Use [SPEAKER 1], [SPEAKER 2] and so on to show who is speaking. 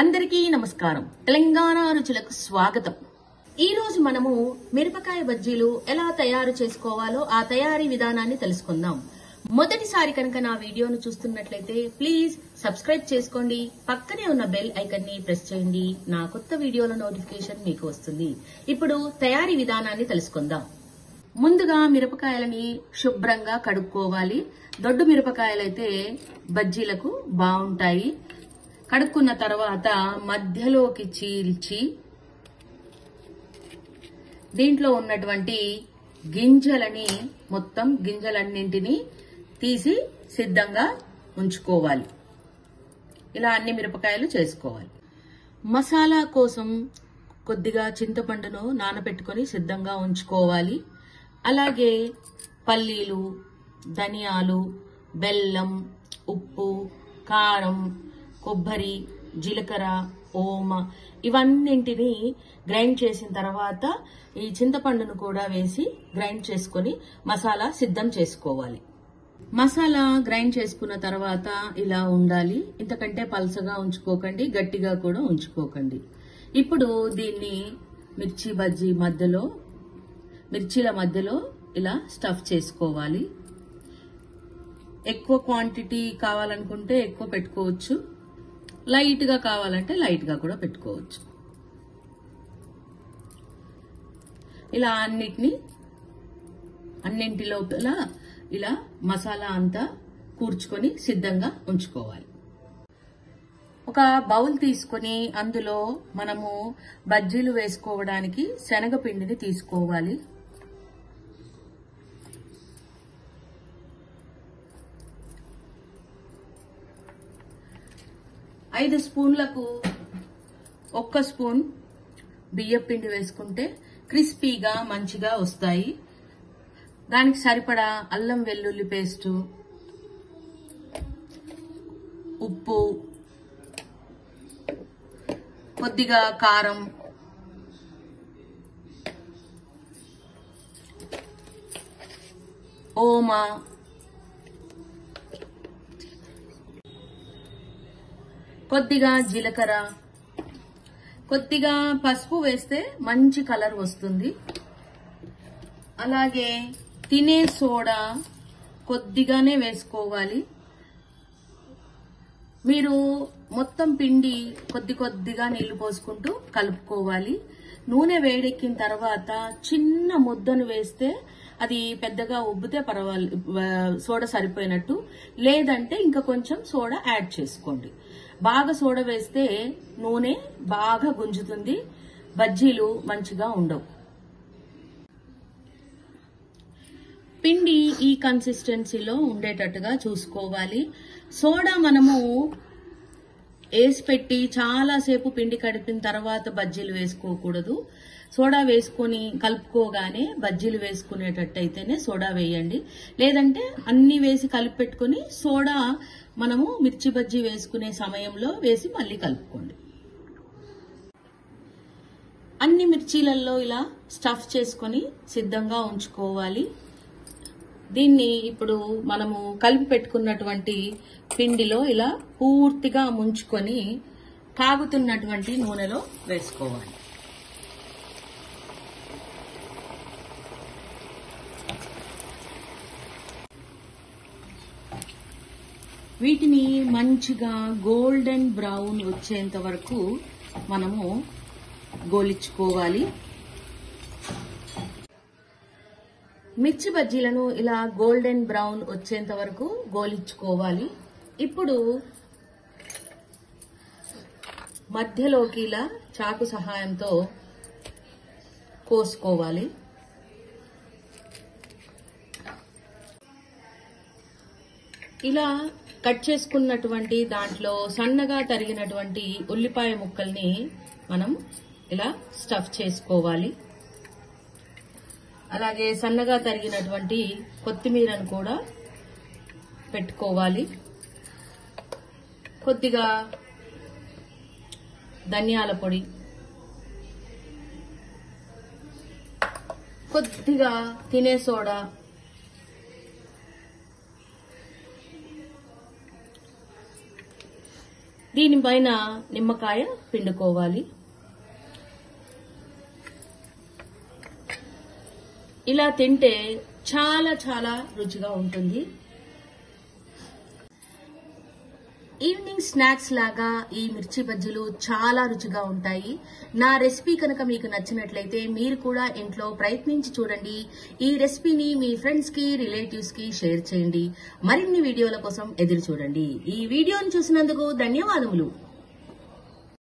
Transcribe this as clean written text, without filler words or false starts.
[SPEAKER 1] అందరికీ నమస్కారం. తెలంగాణ రుచులకు స్వాగతం. ఈ రోజు మనము మిరపకాయ బజ్జీలు ఎలా తయారు చేసుకోవాలో ఆ తయారీ విధానాన్ని తెలుసుకుందాం. మొదటిసారి కనుక నా వీడియోను చూస్తున్నట్లయితే ప్లీజ్ సబ్స్క్రైబ్ చేసుకోండి. పక్కనే ఉన్న బెల్ ఐకాన్ ని ప్రెస్ చేయండి. నా కొత్త వీడియోల నోటిఫికేషన్ మీకు వస్తుంది. ఇప్పుడు తయారీ విధానాన్ని తెలుసుకుందాం. ముందుగా మిరపకాయలని శుభ్రంగా కడుక్కోవాలి. దొడ్డు మిరపకాయలైతే బజ్జీలకు బాగుంటాయి. కడుక్కున్న తర్వాత మధ్యలోకి చీల్చి దీంట్లో ఉన్నటువంటి గింజలన్నింటినీ తీసి సిద్ధంగా ఉంచుకోవాలి. ఇలా అన్ని మిరపకాయలు చేసుకోవాలి. మసాలా కోసం కొద్దిగా చింతపండును నానబెట్టుకొని సిద్ధంగా ఉంచుకోవాలి. అలాగే పల్లీలు, ధనియాలు, బెల్లం, ఉప్పు, కారం, కొబ్బరి, జీలకర్ర, ఓమ ఇవన్నింటినీ గ్రైండ్ చేసిన తర్వాత ఈ చింతపండును కూడా వేసి గ్రైండ్ చేసుకొని మసాలా సిద్ధం చేసుకోవాలి. మసాలా గ్రైండ్ చేసుకున్న తర్వాత ఇలా ఉండాలి. ఇంతకంటే పల్చగా ఉంచుకోకండి, గట్టిగా కూడా ఉంచుకోకండి. ఇప్పుడు దీన్ని మిర్చీల మధ్యలో ఇలా స్టఫ్ చేసుకోవాలి. ఎక్కువ క్వాంటిటీ కావాలనుకుంటే ఎక్కువ పెట్టుకోవచ్చు, లైట్ గా కావాలంటే లైట్ గా కూడా పెట్టుకోవచ్చు. ఇలా అన్నింటి లోపల ఇలా మసాలా అంతా కూర్చుకొని సిద్ధంగా ఉంచుకోవాలి. ఒక బౌల్ తీసుకొని అందులో మనము బజ్జీలు వేసుకోవడానికి శనగపిండిని తీసుకోవాలి. ఐదు స్పూన్లకు 1 స్పూన్ బియ్యం పిండి వేసుకుంటే క్రిస్పీగా మంచిగా వస్తాయి. దానికి సరిపడా అల్లం వెల్లుల్లి పేస్టు, ఉప్పు, కొద్దిగా కారం, ఓమ, కొద్దిగా జీలకర్ర, కొద్దిగా పసుపు వేస్తే మంచి కలర్ వస్తుంది. అలాగే తినే సోడా కొద్దిగానే వేసుకోవాలి. మీరు మొత్తం పిండి కొద్దిగా నీళ్లు పోసుకుంటూ కలుపుకోవాలి. నూనె వేడెక్కిన తర్వాత చిన్న ముద్దను వేస్తే అది పెద్దగా ఉబ్బితే పర్వాలేదు, సోడా సరిపోయినట్టు. లేదంటే ఇంకా కొంచెం సోడా యాడ్ చేసుకోండి. బాగా సోడా వేస్తే నూనె బాగా గుంజుతుంది, బజ్జీలు మంచిగా ఉండవు. పిండి ఈ కన్సిస్టెన్సీలో ఉండేటట్టుగా చూసుకోవాలి. సోడా మనము వేసి పెట్టి చాలాసేపు పిండి కడిపిన తర్వాత బజ్జీలు వేసుకోకూడదు. సోడా వేసుకొని కలుపుకోగానే బజ్జీలు వేసుకునేటట్టయితేనే సోడా వేయండి. లేదంటే అన్ని వేసి కలిపి పెట్టుకుని సోడా మనము మిర్చి బజ్జీ వేసుకునే సమయంలో వేసి మళ్ళీ కలుపుకోండి. అన్ని మిర్చీలలో ఇలా స్టఫ్ చేసుకొని సిద్ధంగా ఉంచుకోవాలి. దీన్ని ఇప్పుడు మనము కలిపి పెట్టుకున్నటువంటి పిండిలో ఇలా పూర్తిగా ముంచుకొని కాగుతున్నటువంటి నూనెలో వేసుకోవాలి. వీటిని మంచిగా గోల్డెన్ బ్రౌన్ వచ్చేంత వరకు మనము గోలించుకోవాలి. మిర్చి బజ్జీలను ఇలా గోల్డెన్ బ్రౌన్ వచ్చేంత వరకు గోలించుకోవాలి. ఇప్పుడు మధ్యలోకి ఇలా చాకు సహాయంతో కోసుకోవాలి. ఇలా కట్ చేసుకున్నటువంటి దాంట్లో సన్నగా తరిగినటువంటి ఉల్లిపాయ ముక్కల్ని మనం ఇలా స్టఫ్ చేసుకోవాలి. అలాగే సన్నగా తరిగినటువంటి కొత్తిమీరను కూడా పెట్టుకోవాలి. కొద్దిగా ధనియాల పొడి, కొద్దిగా తినే సోడా, దీనిపైన నిమ్మకాయ పిండుకోవాలి. ఇలా తింటే చాలా చాలా రుచిగా ఉంటుంది. ఈవినింగ్ స్నాక్స్ లాగా ఈ మిర్చి బజ్జీలు చాలా రుచిగా ఉంటాయి. నా రెసిపీ కనుక మీకు నచ్చినట్లయితే మీరు కూడా ఇంట్లో ప్రయత్నించి చూడండి. ఈ రెసిపీని మీ ఫ్రెండ్స్ కి, రిలేటివ్స్ కి షేర్ చేయండి. మరిన్ని వీడియోల కోసం ఎదురు చూడండి. ఈ వీడియోను చూసినందుకు ధన్యవాదములు.